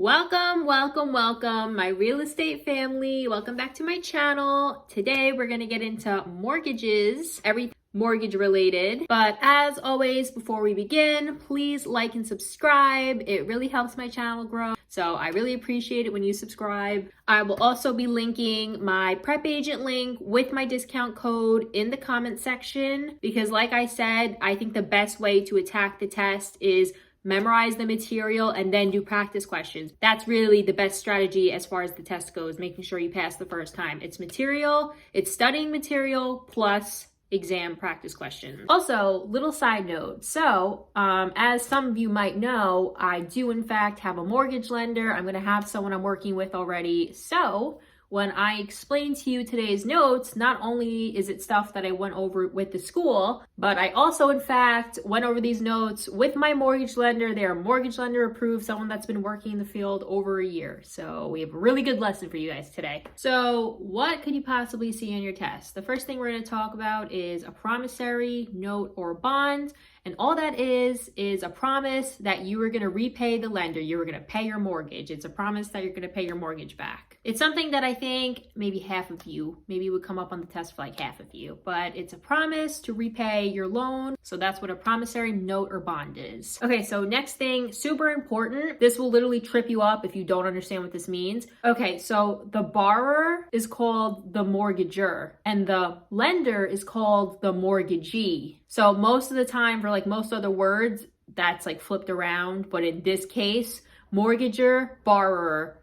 Welcome, my real estate family. Welcome back to my channel. Today, we're gonna get into mortgages, everything mortgage related. But as always, before we begin, please like and subscribe. It really helps my channel grow. So I really appreciate it when you subscribe. I will also be linking my prep agent link with my discount code in the comment section, because like I said, I think the best way to attack the test is memorize the material and then do practice questions. That's really the best strategy as far as the test goes, making sure you pass the first time. It's material, it's studying material plus exam practice questions. Also, little side note. So, as some of you might know, I do in fact have a mortgage lender. I'm gonna have someone I'm working with already. So, when I explain to you today's notes, not only is it stuff that I went over with the school, but I also, in fact, went over these notes with my mortgage lender. They're a mortgage lender approved, someone that's been working in the field over a year. So we have a really good lesson for you guys today. So what could you possibly see on your test? The first thing we're going to talk about is a promissory note or bond. And all that is a promise that you are going to repay the lender. You are going to pay your mortgage. It's a promise that you're going to pay your mortgage back. It's something that I think maybe half of you, maybe would come up on the test for like half of you, but it's a promise to repay your loan. So that's what a promissory note or bond is. Okay, so next thing, super important. This will literally trip you up if you don't understand what this means. Okay, so the borrower is called the mortgagor and the lender is called the mortgagee. So most of the time for like most other words, that's like flipped around. But in this case, mortgager, borrower,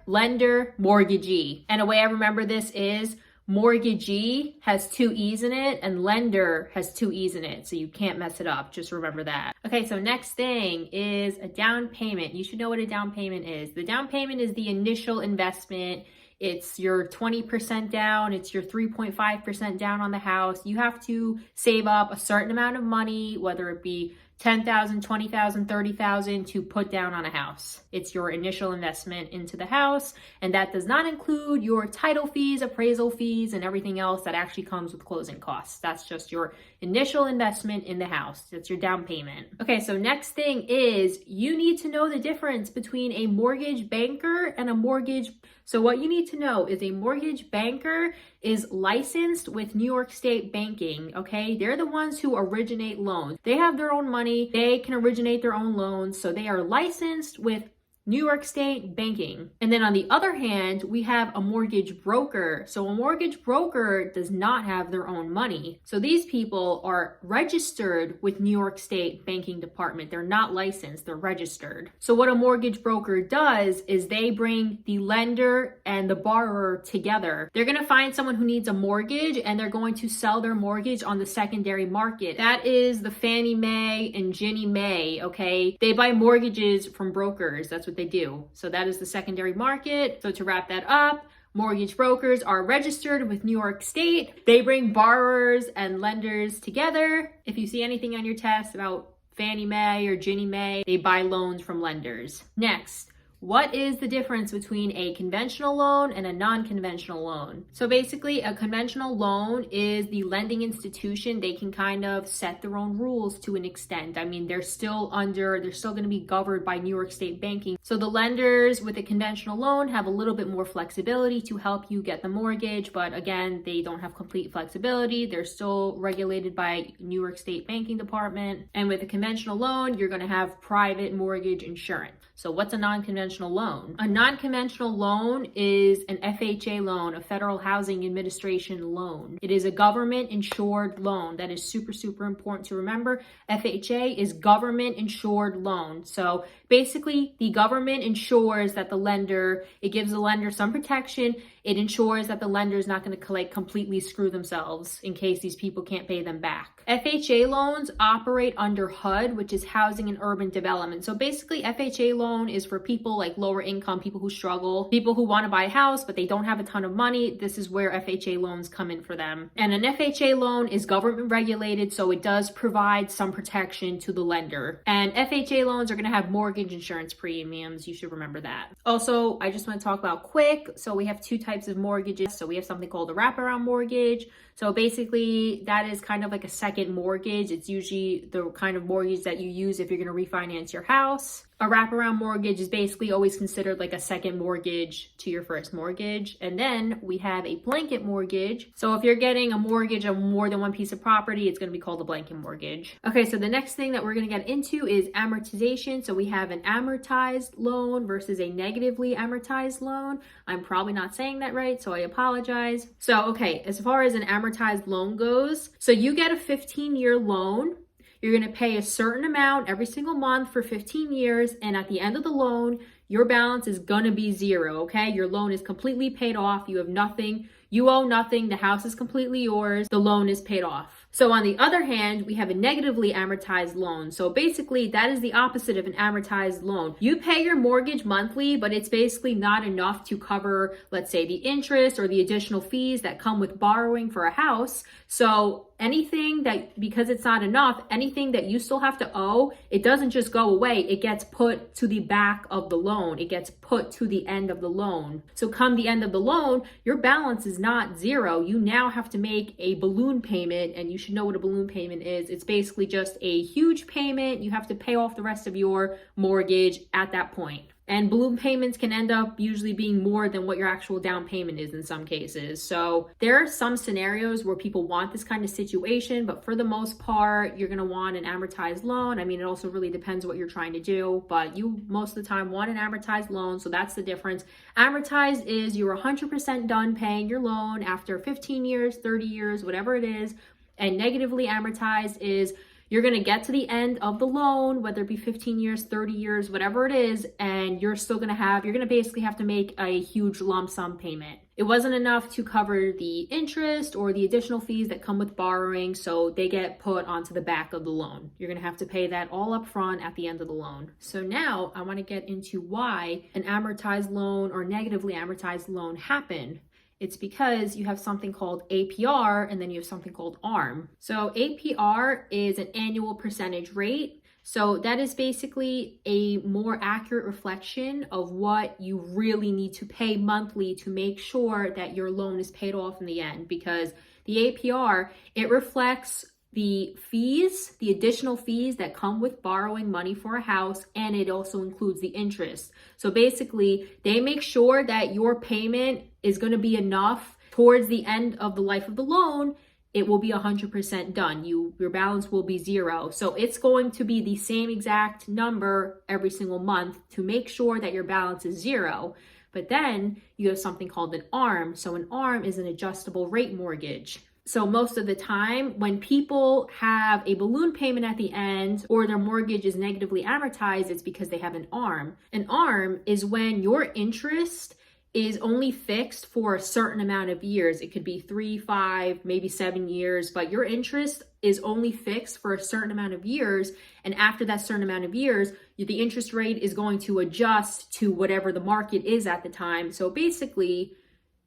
lender, mortgagee. And a way I remember this is mortgagee has two E's in it and lender has two E's in it. So you can't mess it up. Just remember that. Okay, so next thing is a down payment. You should know what a down payment is. The down payment is the initial investment. It's your 20% down, it's your 3.5% down on the house. You have to save up a certain amount of money, whether it be $10,000, $20,000, $30,000 to put down on a house. It's your initial investment into the house, and that does not include your title fees, appraisal fees, and everything else that actually comes with closing costs. That's just your initial investment in the house. That's your down payment. Okay, so next thing is you need to know the difference between a mortgage banker and a mortgage. So what you need to know is a mortgage banker is licensed with New York State banking, okay? They're the ones who originate loans. They have their own money. They can originate their own loans. So they are licensed with New York State banking. And then on the other hand, we have a mortgage broker. So a mortgage broker does not have their own money. So these people are registered with New York State banking department. They're not licensed, they're registered. So what a mortgage broker does is they bring the lender and the borrower together. They're gonna find someone who needs a mortgage and they're going to sell their mortgage on the secondary market. That is the Fannie Mae and Ginnie Mae, okay? They buy mortgages from brokers. That's what they do. So that is the secondary market. So to wrap that up, mortgage brokers are registered with New York State. They bring borrowers and lenders together. If you see anything on your test about Fannie Mae or Ginnie Mae, they buy loans from lenders. Next, what is the difference between a conventional loan and a non-conventional loan? So basically, a conventional loan is the lending institution. They can kind of set their own rules to an extent. I mean, they're still going to be governed by New York State banking. So the lenders with a conventional loan have a little bit more flexibility to help you get the mortgage. But again, they don't have complete flexibility. They're still regulated by New York State banking department. And with a conventional loan, you're going to have private mortgage insurance. So what's a non-conventional loan? A non-conventional loan is an FHA loan, a Federal Housing Administration loan. It is a government insured loan. That is super, super important to remember. FHA is government insured loan. So basically the government ensures that it gives the lender some protection. It ensures that the lender is not going to completely screw themselves in case these people can't pay them back. FHA loans operate under HUD, which is Housing and Urban Development. So basically FHA loan is for people like lower income, people who struggle, people who want to buy a house, but they don't have a ton of money. This is where FHA loans come in for them. And an FHA loan is government regulated, so it does provide some protection to the lender. And FHA loans are going to have mortgage insurance premiums. You should remember that. Also, I just want to talk about quick. So we have two types of mortgages. So we have something called a wraparound mortgage. So basically that is kind of like a second mortgage. It's usually the kind of mortgage that you use if you're going to refinance your house. A wraparound mortgage is basically always considered like a second mortgage to your first mortgage. And then we have a blanket mortgage. So if you're getting a mortgage on more than one piece of property, it's going to be called a blanket mortgage. Okay, so the next thing that we're going to get into is amortization. So we have an amortized loan versus a negatively amortized loan. I'm probably not saying that right, so I apologize. So, okay, as far as an amortized loan goes, so you get a 15-year loan. You're going to pay a certain amount every single month for 15 years. And at the end of the loan, your balance is going to be zero, okay? Your loan is completely paid off. You have nothing. You owe nothing. The house is completely yours. The loan is paid off. So on the other hand, we have a negatively amortized loan. So basically that is the opposite of an amortized loan. You pay your mortgage monthly, but it's basically not enough to cover, let's say, the interest or the additional fees that come with borrowing for a house. So anything that, because it's not enough, anything that you still have to owe, it doesn't just go away. It gets put to the back of the loan. It gets put to the end of the loan. So come the end of the loan, your balance is not zero. You now have to make a balloon payment, and you should know what a balloon payment is. It's basically just a huge payment. You have to pay off the rest of your mortgage at that point. And balloon payments can end up usually being more than what your actual down payment is in some cases. So there are some scenarios where people want this kind of situation, but for the most part, you're going to want an amortized loan. I mean, it also really depends what you're trying to do, but you most of the time want an amortized loan. So that's the difference. Amortized is you're 100% done paying your loan after 15 years, 30 years, whatever it is. And negatively amortized is you're going to get to the end of the loan, whether it be 15 years, 30 years, whatever it is, and you're going to basically have to make a huge lump sum payment. It wasn't enough to cover the interest or the additional fees that come with borrowing, so they get put onto the back of the loan. You're going to have to pay that all up front at the end of the loan. So now I want to get into why an amortized loan or negatively amortized loan happened. It's because you have something called APR and then you have something called ARM. So APR is an annual percentage rate. So that is basically a more accurate reflection of what you really need to pay monthly to make sure that your loan is paid off in the end, because the APR, it reflects the fees, the additional fees that come with borrowing money for a house, and it also includes the interest. So basically, they make sure that your payment is going to be enough towards the end of the life of the loan. It will be 100% done. Your balance will be zero. So it's going to be the same exact number every single month to make sure that your balance is zero. But then you have something called an ARM. So an ARM is an adjustable rate mortgage. So most of the time when people have a balloon payment at the end or their mortgage is negatively amortized, it's because they have an ARM. An ARM is when your interest is only fixed for a certain amount of years. It could be 3, 5, maybe 7 years, but your interest is only fixed for a certain amount of years. And after that certain amount of years, the interest rate is going to adjust to whatever the market is at the time. So basically,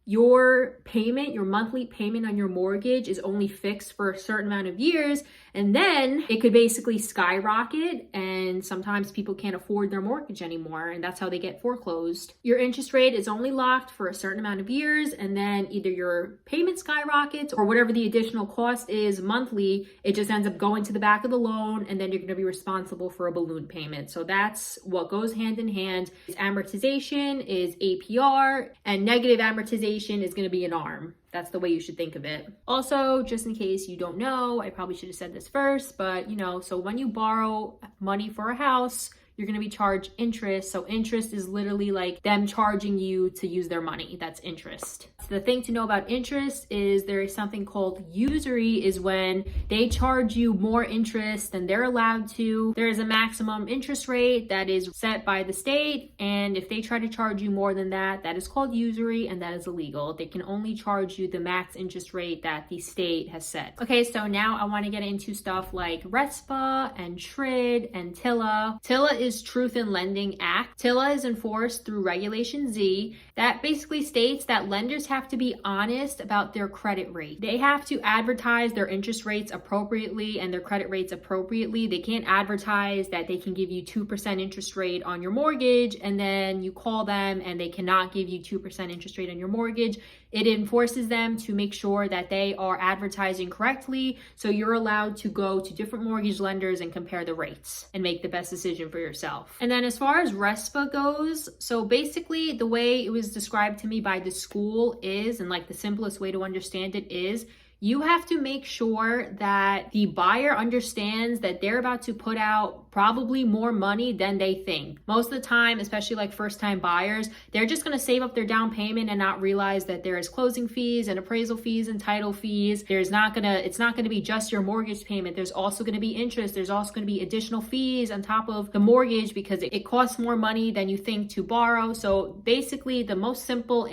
your payment, your monthly payment on your mortgage is only fixed for a certain amount of years, and then it could basically skyrocket, and sometimes people can't afford their mortgage anymore, and that's how they get foreclosed. Your interest rate is only locked for a certain amount of years, and then either your payment skyrockets or whatever the additional cost is monthly, it just ends up going to the back of the loan, and then you're going to be responsible for a balloon payment. So that's what goes hand in hand. Amortization is APR, and negative amortization is going to be an ARM. That's the way you should think of it. Also, just in case you don't know, I probably should have said this first, but so when you borrow money for a house, you're going to be charged interest. So interest is literally like them charging you to use their money. That's interest. So the thing to know about interest is there is something called usury, is when they charge you more interest than they're allowed to. There is a maximum interest rate that is set by the state, and if they try to charge you more than that, that is called usury, and that is illegal. They can only charge you the max interest rate that the state has set. Okay, so now I want to get into stuff like RESPA and TRID and TILA. TILA is Truth in Lending Act. TILA is enforced through Regulation Z. That basically states that lenders have to be honest about their credit rate. They have to advertise their interest rates appropriately and their credit rates appropriately. They can't advertise that they can give you 2% interest rate on your mortgage and then you call them and they cannot give you 2% interest rate on your mortgage. It enforces them to make sure that they are advertising correctly. So you're allowed to go to different mortgage lenders and compare the rates and make the best decision for yourself. And then as far as RESPA goes, so basically the way it was described to me by the school is, and like the simplest way to understand it is, you have to make sure that the buyer understands that they're about to put out probably more money than they think. Most of the time, especially like first-time buyers, they're just going to save up their down payment and not realize that there is closing fees and appraisal fees and title fees. It's not going to be just your mortgage payment. There's also going to be interest. There's also going to be additional fees on top of the mortgage because it costs more money than you think to borrow. So basically, the most simple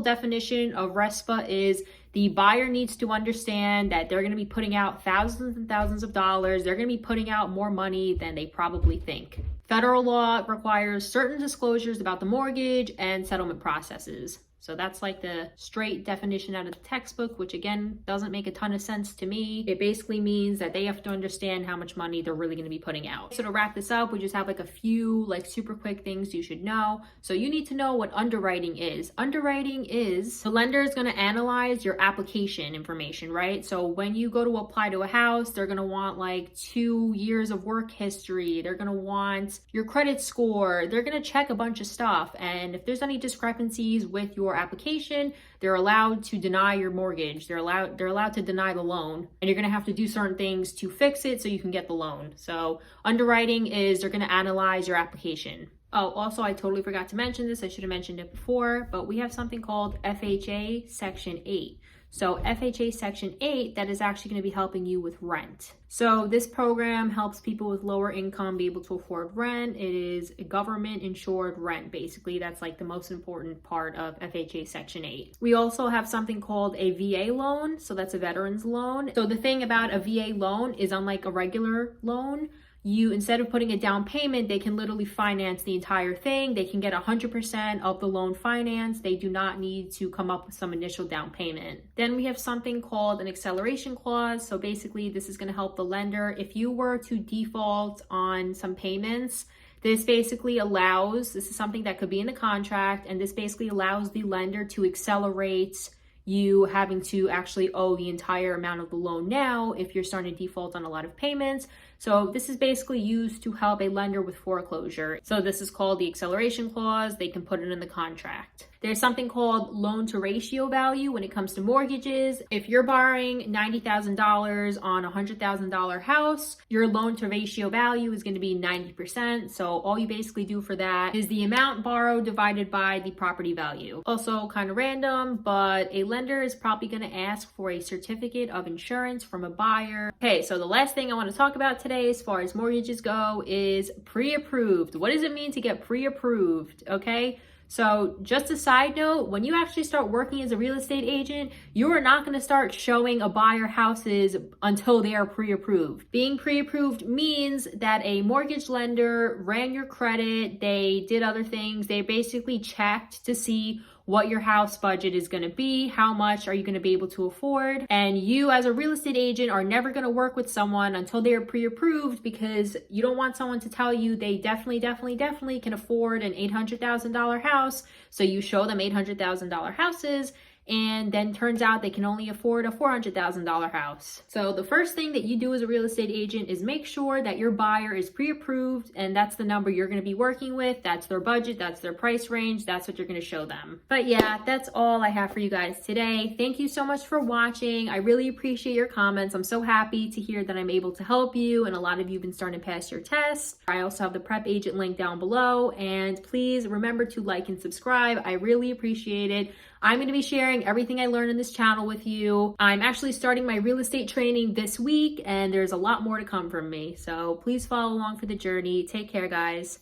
definition of RESPA is the buyer needs to understand that they're going to be putting out thousands and thousands of dollars. They're going to be putting out more money than they probably think. Federal law requires certain disclosures about the mortgage and settlement processes. So that's like the straight definition out of the textbook, which again, doesn't make a ton of sense to me. It basically means that they have to understand how much money they're really going to be putting out. So to wrap this up, we just have like a few like super quick things you should know. So you need to know what underwriting is. Underwriting is the lender is going to analyze your application information, right? So when you go to apply to a house, they're going to want like 2 years of work history. They're going to want your credit score. They're going to check a bunch of stuff. And if there's any discrepancies with your application, they're allowed to deny your mortgage. They're allowed to deny the loan, and you're going to have to do certain things to fix it so you can get the loan. So underwriting is they're going to analyze your application. Oh, also, I totally forgot to mention this. I should have mentioned it before, but we have something called FHA Section 8. So FHA Section 8, that is actually going to be helping you with rent. So this program helps people with lower income be able to afford rent. It is a government insured rent, basically. That's like the most important part of FHA Section 8. We also have something called a VA loan. So that's a veteran's loan. So the thing about a VA loan is, unlike a regular loan, instead of putting a down payment, they can literally finance the entire thing. They can get 100% of the loan financed. They do not need to come up with some initial down payment. Then we have something called an acceleration clause. So basically, this is going to help the lender. If you were to default on some payments, this is something that could be in the contract, and this basically allows the lender to accelerate you having to actually owe the entire amount of the loan now if you're starting to default on a lot of payments. So this is basically used to help a lender with foreclosure. So this is called the acceleration clause. They can put it in the contract. There's something called loan to ratio value when it comes to mortgages. If you're borrowing $90,000 on a $100,000 house, your loan to ratio value is going to be 90%. So all you basically do for that is the amount borrowed divided by the property value. Also kind of random, but a lender is probably going to ask for a certificate of insurance from a buyer. Okay, so the last thing I want to talk about today as far as mortgages go is pre-approved. What does it mean to get pre-approved? Okay. So just a side note, when you actually start working as a real estate agent, you are not going to start showing a buyer houses until they are pre-approved. Being pre-approved means that a mortgage lender ran your credit, they did other things, they basically checked to see what your house budget is going to be, how much are you going to be able to afford, and you as a real estate agent are never going to work with someone until they are pre-approved, because you don't want someone to tell you they definitely can afford an $800,000 house, so you show them $800,000 houses, and then turns out they can only afford a $400,000 house. So the first thing that you do as a real estate agent is make sure that your buyer is pre-approved, and that's the number you're going to be working with. That's their budget, that's their price range, that's what you're going to show them. But yeah, that's all I have for you guys today. Thank you so much for watching. I really appreciate your comments. I'm so happy to hear that I'm able to help you, and a lot of you have been starting to pass your tests. I also have the prep agent link down below, and please remember to like and subscribe. I really appreciate it. I'm going to be sharing everything I learned in this channel with you. I'm actually starting my real estate training this week, and there's a lot more to come from me. So please follow along for the journey. Take care, guys.